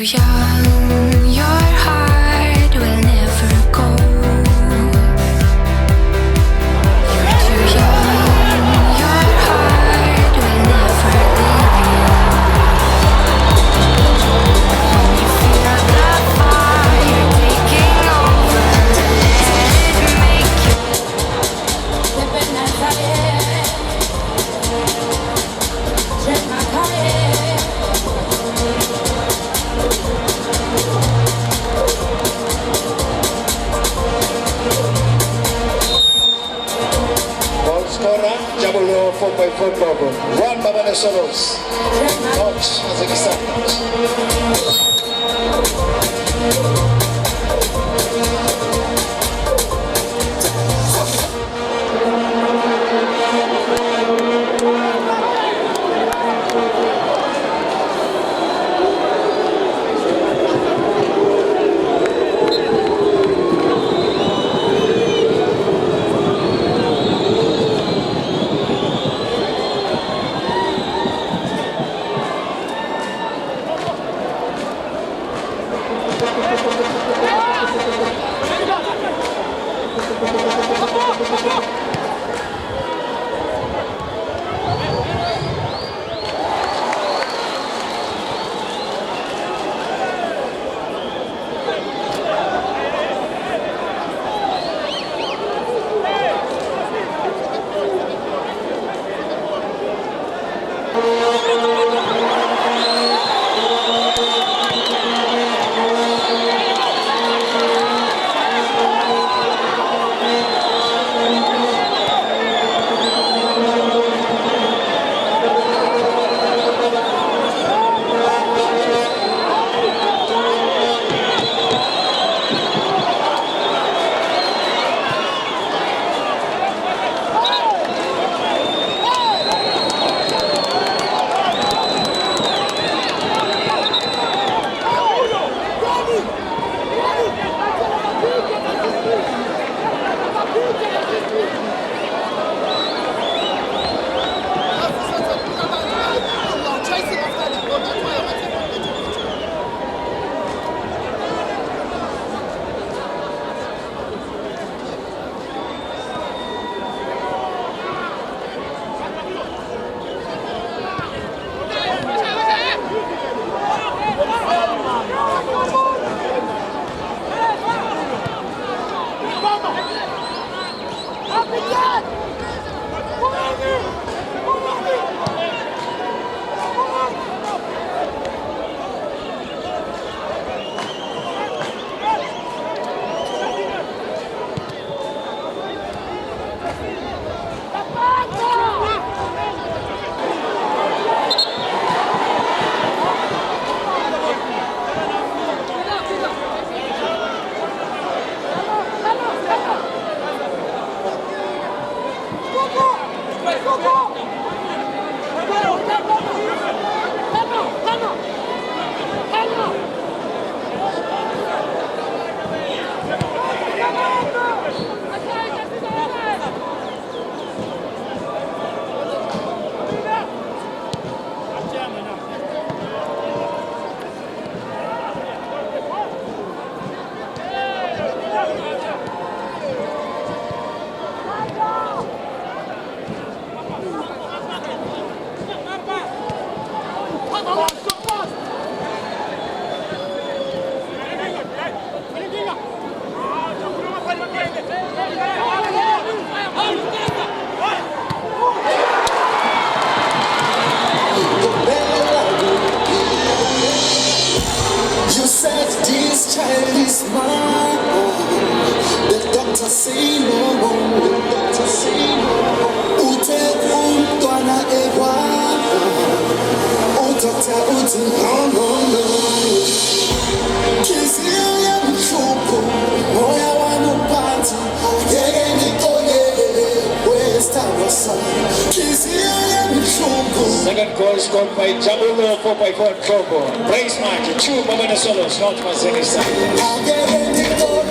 young, your heart will never go. You're too young, your heart will never leave you. When you feel the fire taking over, let it make you. Living as I am, check my car. Goal scorer, Jabulo 4x4 Gogo. 1 Babane Solos. Coach, Kazakhstan. You said this child is mine. The doctor say no. The doctor say no. Ute umntwana ekwakho. Udokta uthi no. Kisiyo yamhlupho, moya wami uphansi. Ngeke ngixolele wesithandwa sami. Kisiyo yamhlupho. Second goal scored by Jabulo 4x4 Gogo. Brace match, 2 Babane Solos, Coach, Kazakhstan. Ngeke ngixolele